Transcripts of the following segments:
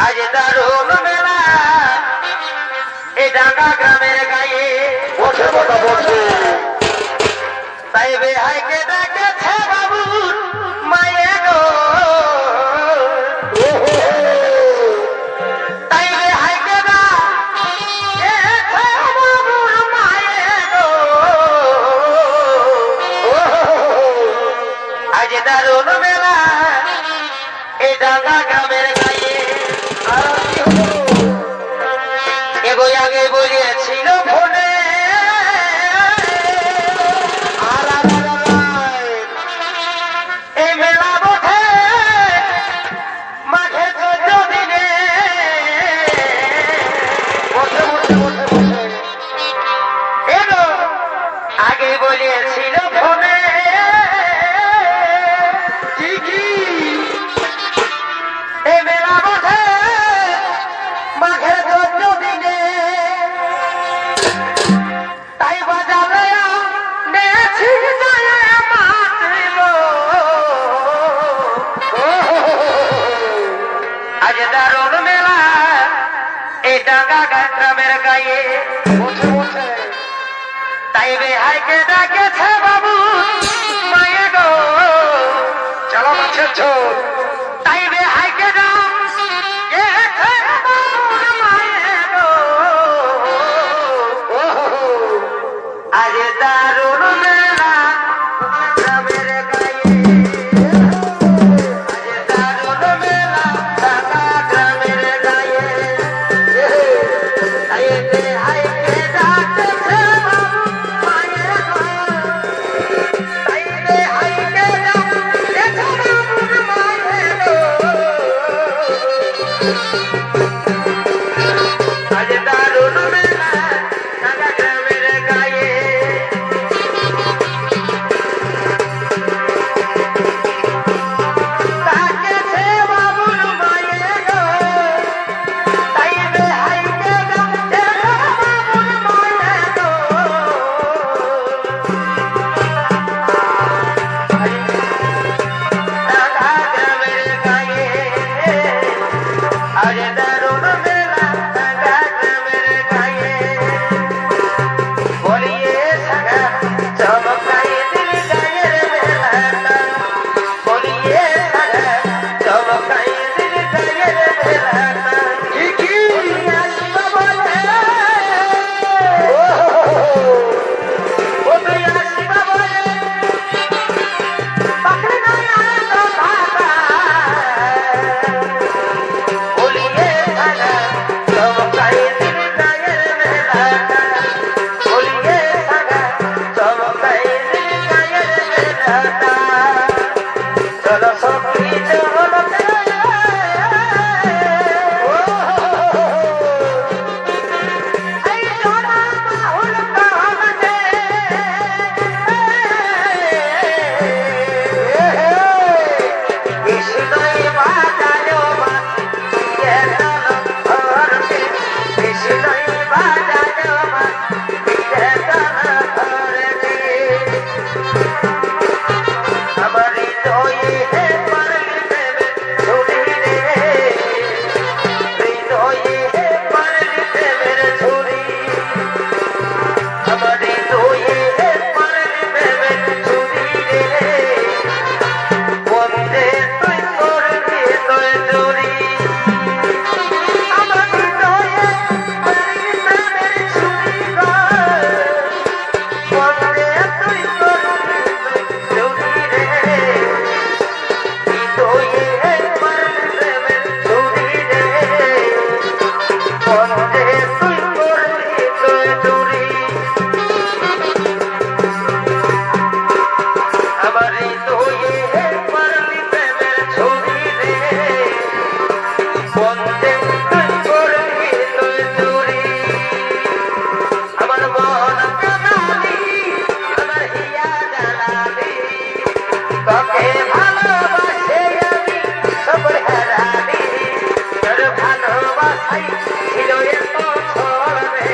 আজ দারুণ মেলা এই ঢাকা গ্রামের গায়ে বসে বসে বসে তাই বেহাইকে ডাকেছে বাবু মায়ে গো তাই বেহাইকে ডাকেছে বাবুর মায়ে গো আজ দারুণ মেলা এই ঢাকা গ্রামের গায়ে এগো আগে বলিয়েছিল ফোনে এই মেলা বসে মাঝে 14 দিনে বসে বসে বসে বসে এগো আগে বলিয়েছিল ফোনে কি কি এই মেলা বসে মাঝে 14 দিনে তাই বাজারে নেছি যায় মাতৃব আজ দারুণ মেলা এই ডাঙ্গা গ্রামের গায়ে বসে বসে তাই বেহাইকে ডাকেছে বাবু মায়ে গো চালা মাছের ঝোল তাই বেহাইকে ডাকেছে বাবুর মায়ে গো আজ দারুণ মেলা গ্রামের গায়ে আজ দারুণ মেলা ঢাকা গ্রামের গায়ে তাই বেহাইকে ডাকেছে বাবু মায়ে গো তাই বেহাইকে ডাকেছে বাবুর মায়ে গো আজ দারুণ মেলা ঢাকা গ্রামের গায়ে ডাকেছে বাবুর মায়ে গো তাই বেহাইকে ডাকেছে বাবুর মায়ে গো ঢাকা গ্রামের গায়ে আজ দারুণ মেলা ঢাকা গ্রামের গায়ে বলিয়ে সাগা চমকাই দিল গায়ের মেলাটা বলিয়ে সাগা চমকাই দিল গায়ের মেলাটা কি কি আসবা বলে ও তুই আসবা বলে পাখি নাই আর তো ভাতা বলিয়ে সাগা চমকাই দিল গায়ের মেলাটা বলিয়ে সাগা চমকাই দিল গায়ের মেলাটা চলো সখী চলো এই সোনা বাহুল কামনে কৃষ্ণই বাজায় বাঁশি কেতন ধরতে কৃষ্ণই বাজায় বাঁশি কেতন ধরতে আমার হৃদয়ে হে পারলি দেবে ছুরি রে হৃদয়ে হে পারলি দেবে ছুরি আমার হৃদয়ে হে পারলি দেবে ছুরি রে বন্দে তুই করবি তুই চুরি আমার হৃদয়ে পারলি দেবে ছুরি গো বন্দে তুই করবি তুই চুরি রে হৃদয়ে হে পারলি দেবে ছুরি রে বন্দে তুই করবি তুই চুরি আমার হৃদয়ে হে পারলি দেবে ছুরি রে বন্দে তুই করবি তুই চুরি আমার মন কাঁদালি আমার হিয়া জ্বালালি তোকে ভালোবাসে আমি সব হারালি তোর ভালোবাসাই ছিল এত ছড়বে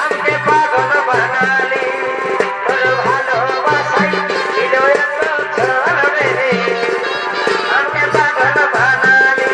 আমাকে পাগল বানালি তোর ভালোবাসাই ছিল এত ছড়বে আমাকে পাগল বানালি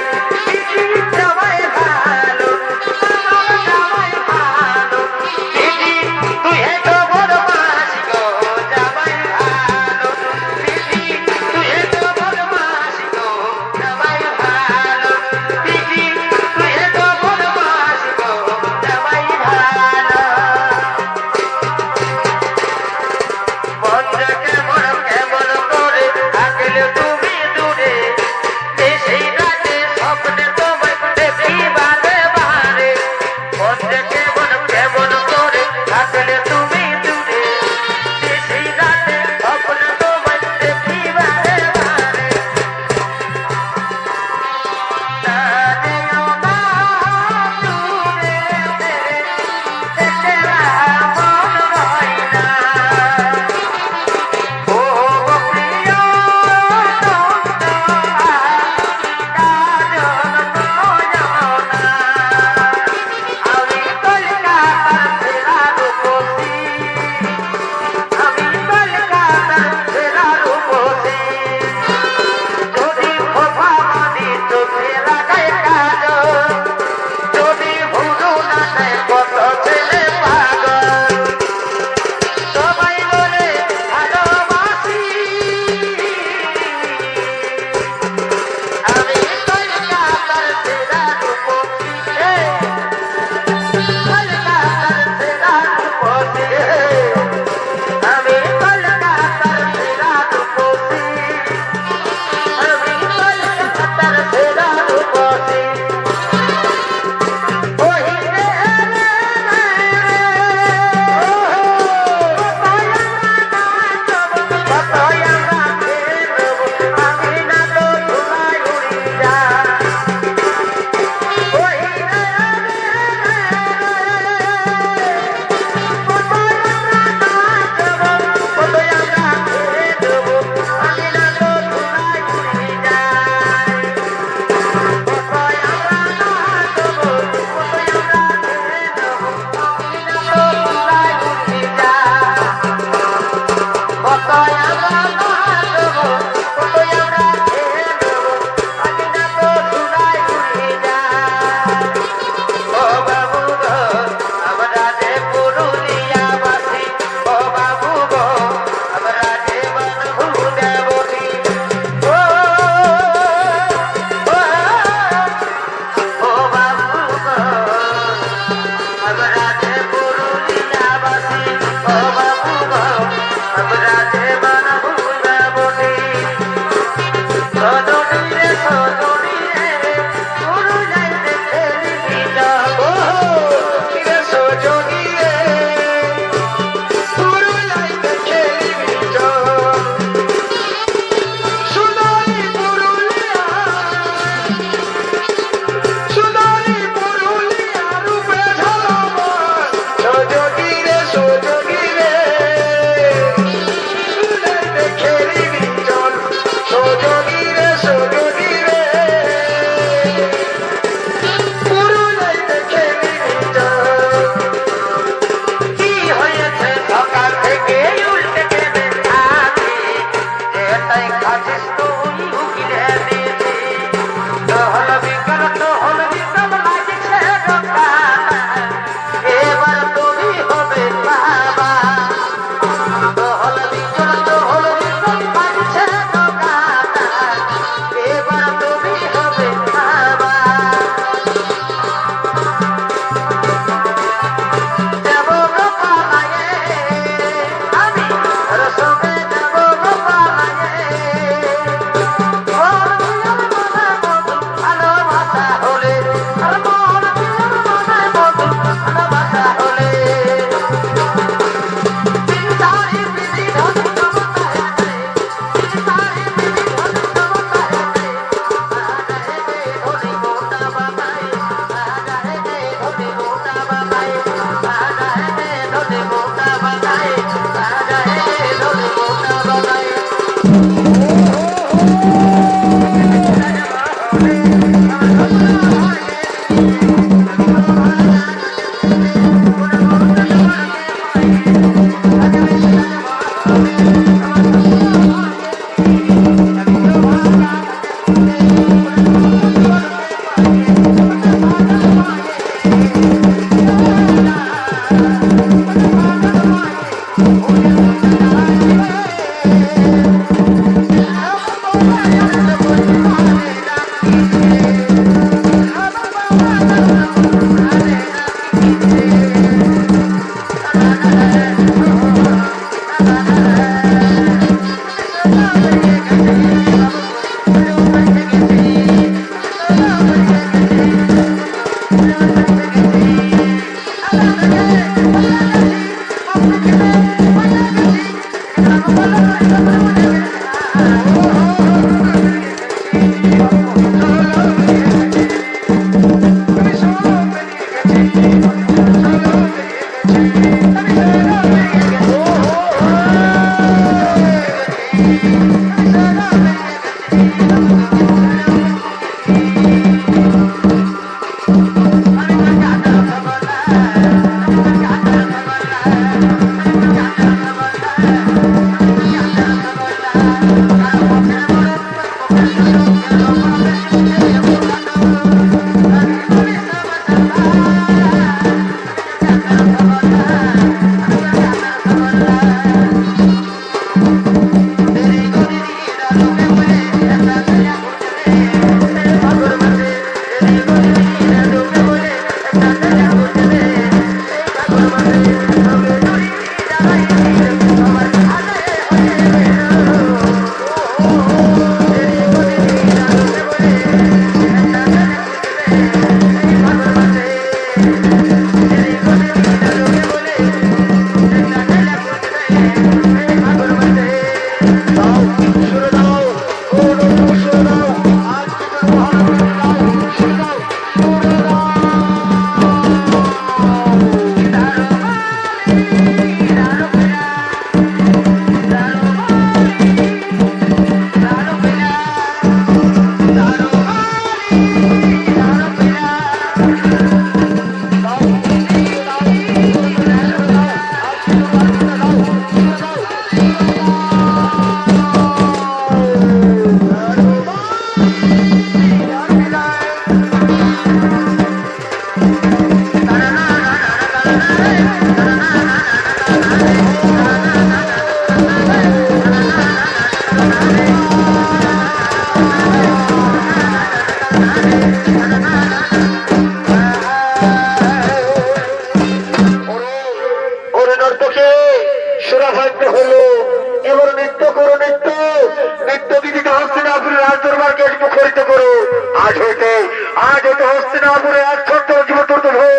হস্তিনাপুরে 170 বছর ধরে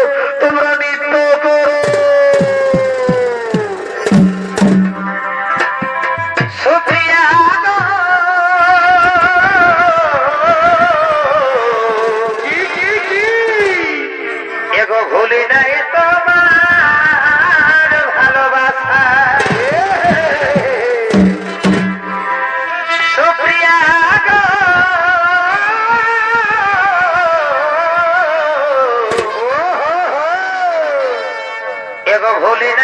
তোমরা নৃত্য করো। সুপ্রিয়া গো, কি এগো ভুলি নাই তোমার ভালোবাসা। সুপ্রিয়া গো, এগো ভুলি নাই